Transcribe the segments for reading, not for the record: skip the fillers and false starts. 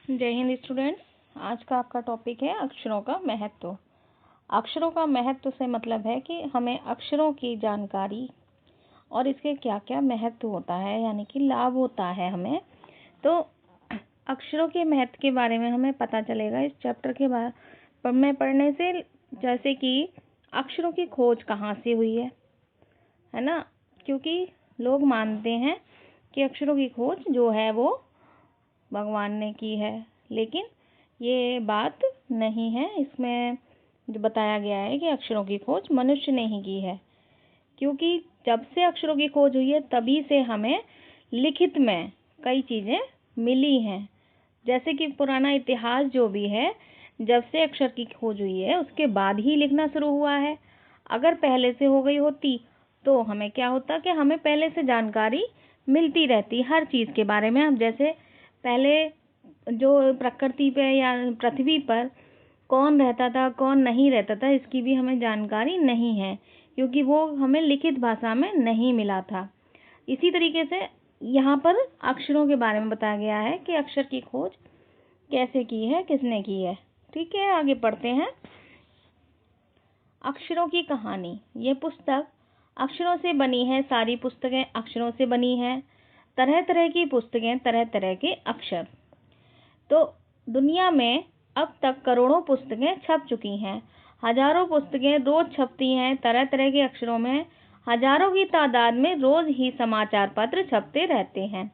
जय हिंद स्टूडेंट्स। आज का आपका टॉपिक है अक्षरों का महत्व। अक्षरों का महत्व से मतलब है कि हमें अक्षरों की जानकारी और इसके क्या क्या महत्व होता है, यानी कि लाभ होता है हमें। तो अक्षरों के महत्व के बारे में हमें पता चलेगा इस चैप्टर के बारे में पढ़ने से। जैसे कि अक्षरों की खोज कहाँ से हुई है ना, क्योंकि लोग मानते हैं कि अक्षरों की खोज जो है वो भगवान ने की है, लेकिन ये बात नहीं है। इसमें जो बताया गया है कि अक्षरों की खोज मनुष्य ने ही की है, क्योंकि जब से अक्षरों की खोज हुई है तभी से हमें लिखित में कई चीज़ें मिली हैं। जैसे कि पुराना इतिहास जो भी है, जब से अक्षर की खोज हुई है उसके बाद ही लिखना शुरू हुआ है। अगर पहले से हो गई होती तो हमें क्या होता कि हमें पहले से जानकारी मिलती रहती हर चीज़ के बारे में। अब जैसे पहले जो प्रकृति पे या पृथ्वी पर कौन रहता था कौन नहीं रहता था, इसकी भी हमें जानकारी नहीं है, क्योंकि वो हमें लिखित भाषा में नहीं मिला था। इसी तरीके से यहाँ पर अक्षरों के बारे में बताया गया है कि अक्षर की खोज कैसे की है, किसने की है। ठीक है, आगे पढ़ते हैं। अक्षरों की कहानी। ये पुस्तक अक्षरों से बनी है। सारी पुस्तकें अक्षरों से बनी हैं। तरह तरह की पुस्तकें, तरह तरह के अक्षर। तो दुनिया में अब तक करोड़ों पुस्तकें छप चुकी हैं। हजारों पुस्तकें रोज छपती हैं तरह तरह के अक्षरों में। हजारों की तादाद में रोज ही समाचार पत्र छपते रहते हैं।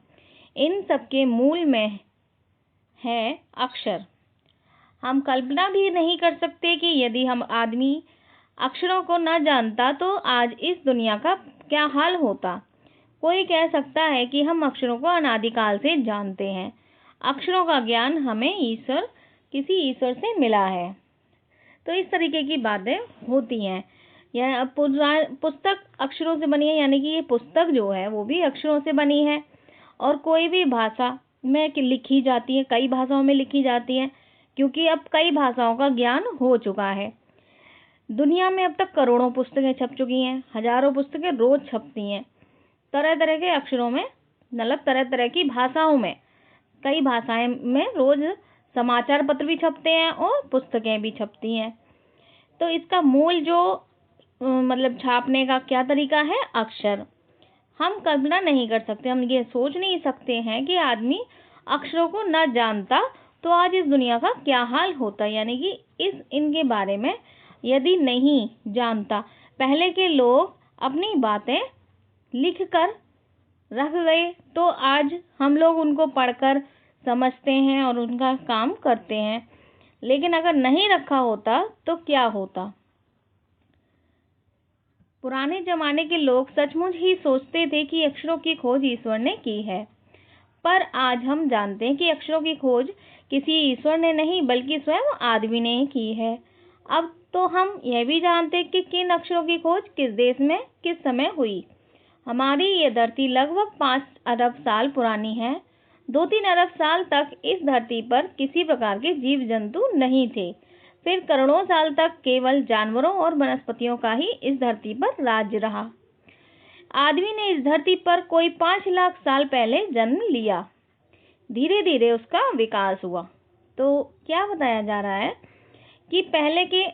इन सबके मूल में है अक्षर। हम कल्पना भी नहीं कर सकते कि यदि हम आदमी अक्षरों को न जानता तो आज इस दुनिया का क्या हाल होता। कोई कह सकता है कि हम अक्षरों को अनादिकाल से जानते हैं। अक्षरों का ज्ञान हमें किसी ईश्वर से मिला है। तो इस तरीके की बातें होती हैं। यह पुस्तक अक्षरों से बनी है, यानी कि ये पुस्तक जो है वो भी अक्षरों से बनी है। और कोई भी भाषा में लिखी जाती है, कई भाषाओं में लिखी जाती है, क्योंकि अब कई भाषाओं का ज्ञान हो चुका है। दुनिया में अब तक करोड़ों पुस्तकें छप चुकी हैं। हजारों पुस्तकें रोज छपती हैं तरह तरह के अक्षरों में, मतलब तरह तरह की भाषाओं में। कई भाषाएं में रोज समाचार पत्र भी छपते हैं और पुस्तकें भी छपती हैं। तो इसका मूल जो मतलब छापने का क्या तरीका है, अक्षर। हम कल्पना नहीं कर सकते, हम ये सोच नहीं सकते हैं कि आदमी अक्षरों को न जानता तो आज इस दुनिया का क्या हाल होता। यानी कि इनके बारे में यदि नहीं जानता, पहले के लोग अपनी बातें लिख कर रख गए तो आज हम लोग उनको पढ़कर समझते हैं और उनका काम करते हैं। लेकिन अगर नहीं रखा होता तो क्या होता। पुराने जमाने के लोग सचमुच ही सोचते थे कि अक्षरों की खोज ईश्वर ने की है, पर आज हम जानते हैं कि अक्षरों की खोज किसी ईश्वर ने नहीं बल्कि स्वयं आदमी ने ही की है। अब तो हम यह भी जानते हैं कि किन अक्षरों की खोज किस देश में किस समय हुई। हमारी ये धरती लगभग 5 अरब साल पुरानी है। 2-3 अरब साल तक इस धरती पर किसी प्रकार के जीव जंतु नहीं थे। फिर करोड़ों साल तक केवल जानवरों और वनस्पतियों का ही इस धरती पर राज्य रहा। आदमी ने इस धरती पर कोई 5 लाख साल पहले जन्म लिया। धीरे धीरे उसका विकास हुआ। तो क्या बताया जा रहा है कि पहले के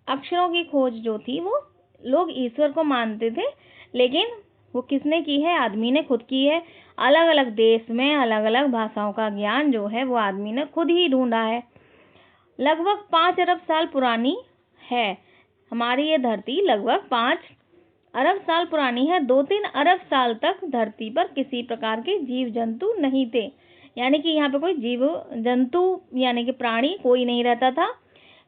अक्षरों की खोज जो थी वो लोग ईश्वर को मानते थे, लेकिन वो किसने की है, आदमी ने खुद की है। अलग अलग देश में अलग अलग भाषाओं का ज्ञान जो है वो आदमी ने खुद ही ढूंढा है। लगभग 5 अरब साल पुरानी है हमारी ये धरती, लगभग 5 अरब साल पुरानी है। 2-3 अरब साल तक धरती पर किसी प्रकार के जीव जंतु नहीं थे, यानी कि यहाँ पे कोई जीव जंतु यानी कि प्राणी कोई नहीं रहता था।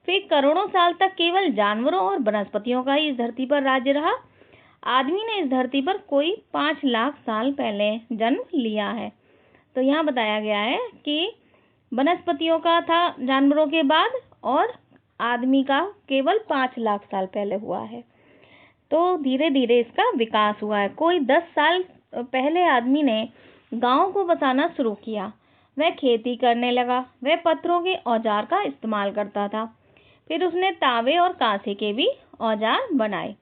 फिर करोड़ों साल तक केवल जानवरों और वनस्पतियों का ही इस धरती पर राज्य रहा। आदमी ने इस धरती पर कोई 5 लाख साल पहले जन्म लिया है। तो यहाँ बताया गया है कि वनस्पतियों का था जानवरों के बाद, और आदमी का केवल 5 लाख साल पहले हुआ है। तो धीरे धीरे इसका विकास हुआ है। कोई 10 साल पहले आदमी ने गांव को बसाना शुरू किया। वह खेती करने लगा। वह पत्थरों के औजार का इस्तेमाल करता था। फिर उसने तावे और कांसे के भी औजार बनाए।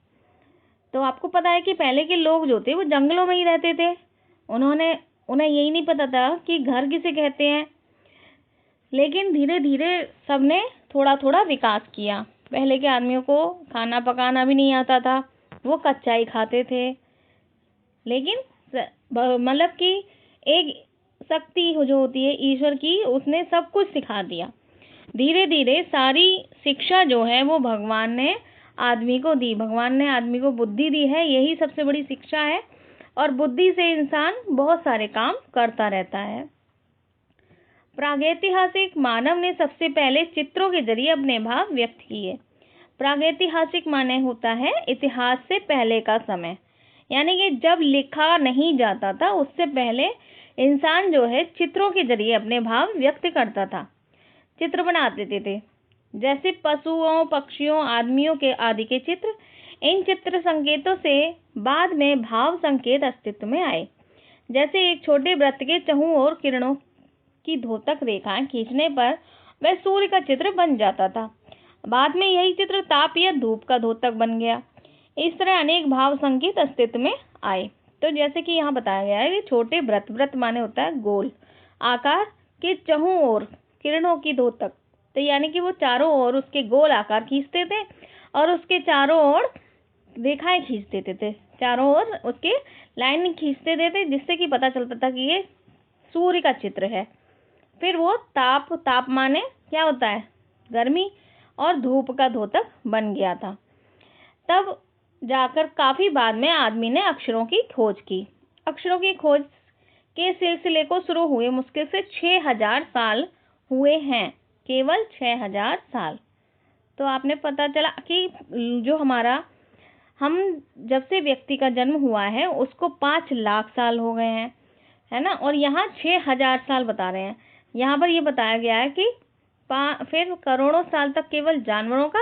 तो आपको पता है कि पहले के लोग जो थे वो जंगलों में ही रहते थे। उन्हें यही नहीं पता था कि घर किसे कहते हैं। लेकिन धीरे धीरे सबने थोड़ा थोड़ा विकास किया। पहले के आदमियों को खाना पकाना भी नहीं आता था, वो कच्चा ही खाते थे। लेकिन मतलब कि एक शक्ति जो होती है ईश्वर की, उसने सब कुछ सिखा दिया। धीरे धीरे सारी शिक्षा जो है वो भगवान ने आदमी को दी। भगवान ने आदमी को बुद्धि दी है, यही सबसे बड़ी शिक्षा है। और बुद्धि से इंसान बहुत सारे काम करता रहता है। प्रागैतिहासिक मानव ने सबसे पहले चित्रों के जरिए अपने भाव व्यक्त किए। प्रागैतिहासिक माने होता है इतिहास से पहले का समय, यानी कि जब लिखा नहीं जाता था उससे पहले इंसान जो है चित्रों के जरिए अपने भाव व्यक्त करता था। चित्र बना देते थे, जैसे पशुओं, पक्षियों, आदमियों के आदि के चित्र। इन चित्र संकेतों से बाद में भाव संकेत अस्तित्व में आए। जैसे एक छोटे वृत्त के चहुं ओर किरणों की धोतक रेखाएं खींचने पर वह सूर्य का चित्र बन जाता था। बाद में यही चित्र ताप या धूप का धोतक बन गया। इस तरह अनेक भाव संकेत अस्तित्व में आए। तो जैसे कि यहाँ बताया गया है कि छोटे वृत्त, वृत्त माने होता है गोल आकार के चहुं ओर किरणों की धोतक, तो यानी कि वो चारों ओर उसके गोल आकार खींचते थे और उसके चारों ओर रेखाएं खींच देते थे, चारों ओर उसके लाइन खींचते थे, जिससे कि पता चलता था कि ये सूर्य का चित्र है। फिर वो ताप माने क्या होता है, गर्मी, और धूप का धोतक बन गया था। तब जाकर काफी बाद में आदमी ने अक्षरों की खोज की। अक्षरों की खोज के सिलसिले को शुरू हुए मुश्किल से 6000 साल हुए हैं, केवल 6000 साल। तो आपने पता चला कि जो हम जब से व्यक्ति का जन्म हुआ है उसको 5 लाख साल हो गए हैं, है ना। और यहाँ 6000 साल बता रहे हैं। यहाँ पर ये बताया गया है कि फिर करोड़ों साल तक केवल जानवरों का,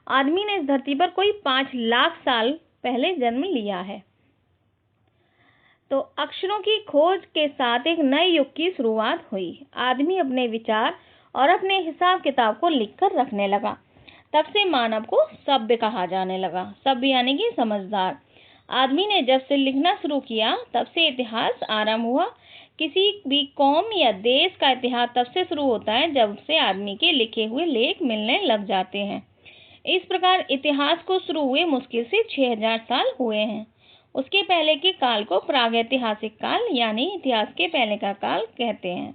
आदमी ने इस धरती पर कोई 5 लाख साल पहले जन्म लिया है। तो अक्षरों की खोज के साथ एक नए युग की शुरुआत हुई। आदमी अपने विचार और अपने हिसाब किताब को लिखकर रखने लगा। तब से मानव को सभ्य कहा जाने लगा। सभ्य यानी कि समझदार। आदमी ने जब से लिखना शुरू किया तब से इतिहास आरंभ हुआ। किसी भी कौम या देश का इतिहास तब से शुरू होता है जब से आदमी के लिखे हुए लेख मिलने लग जाते हैं। इस प्रकार इतिहास को शुरू हुए मुश्किल से 6000 साल हुए हैं। उसके पहले के काल को प्रागैतिहासिक काल यानी इतिहास के पहले का काल कहते हैं।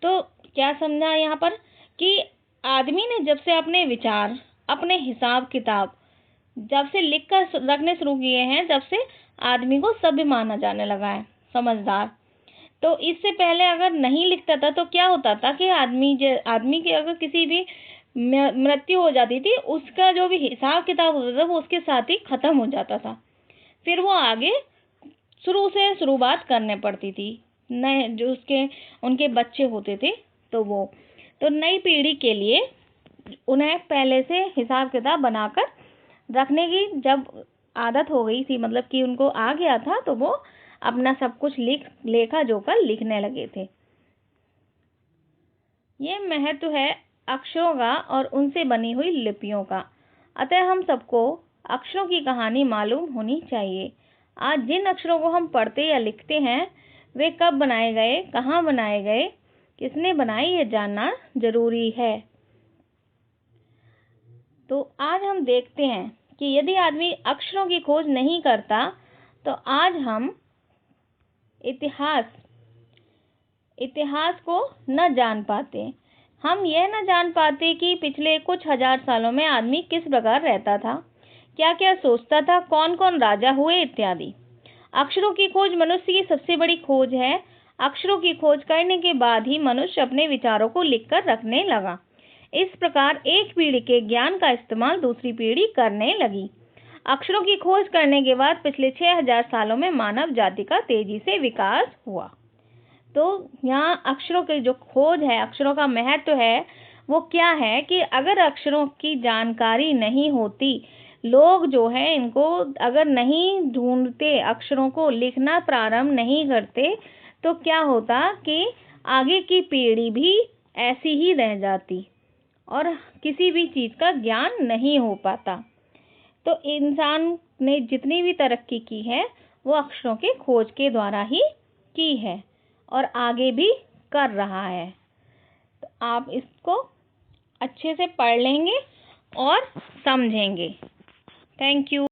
तो क्या समझा यहाँ पर कि आदमी ने जब से अपने विचार, अपने हिसाब किताब जब से लिख कर रखने शुरू किए हैं, जब से आदमी को सभ्य माना जाने लगा है, समझदार। तो इससे पहले अगर नहीं लिखता था तो क्या होता था कि आदमी की अगर किसी भी मृत्यु हो जाती थी, उसका जो भी हिसाब किताब होता था वो उसके साथ ही खत्म हो जाता था। फिर वो आगे शुरू से शुरुआत करने पड़ती थी। नए जो उनके बच्चे होते थे तो नई पीढ़ी के लिए उन्हें पहले से हिसाब किताब बनाकर रखने की जब आदत हो गई थी, मतलब कि उनको आ गया था, तो वो अपना सब कुछ लेखा जोखा लिखने लगे थे। ये महत्व है अक्षरों का और उनसे बनी हुई लिपियों का। अतः हम सबको अक्षरों की कहानी मालूम होनी चाहिए। आज जिन अक्षरों को हम पढ़ते या लिखते हैं वे कब बनाए गए, कहाँ बनाए गए, किसने बनाई, ये जानना जरूरी है। तो आज हम देखते हैं कि यदि आदमी अक्षरों की खोज नहीं करता तो आज हम इतिहास को न जान पाते। हम यह न जान पाते कि पिछले कुछ हजार सालों में आदमी किस प्रकार रहता था, क्या क्या सोचता था, कौन कौन राजा हुए इत्यादि। अक्षरों की खोज मनुष्य की सबसे बड़ी खोज है। अक्षरों की खोज करने के बाद ही मनुष्य अपने विचारों को लिखकर रखने लगा। इस प्रकार एक पीढ़ी के ज्ञान का इस्तेमाल दूसरी पीढ़ी करने लगी। अक्षरों की खोज करने के बाद पिछले 6000 सालों में मानव जाति का तेजी से विकास हुआ। तो यहाँ अक्षरों की जो खोज है, अक्षरों का महत्व है, वो क्या है कि अगर अक्षरों की जानकारी नहीं होती, लोग जो है इनको अगर नहीं ढूंढते, अक्षरों को लिखना प्रारंभ नहीं करते, तो क्या होता कि आगे की पीढ़ी भी ऐसी ही रह जाती और किसी भी चीज़ का ज्ञान नहीं हो पाता। तो इंसान ने जितनी भी तरक्की की है वो अक्षरों के खोज के द्वारा ही की है और आगे भी कर रहा है। तो आप इसको अच्छे से पढ़ लेंगे और समझेंगे। Thank you.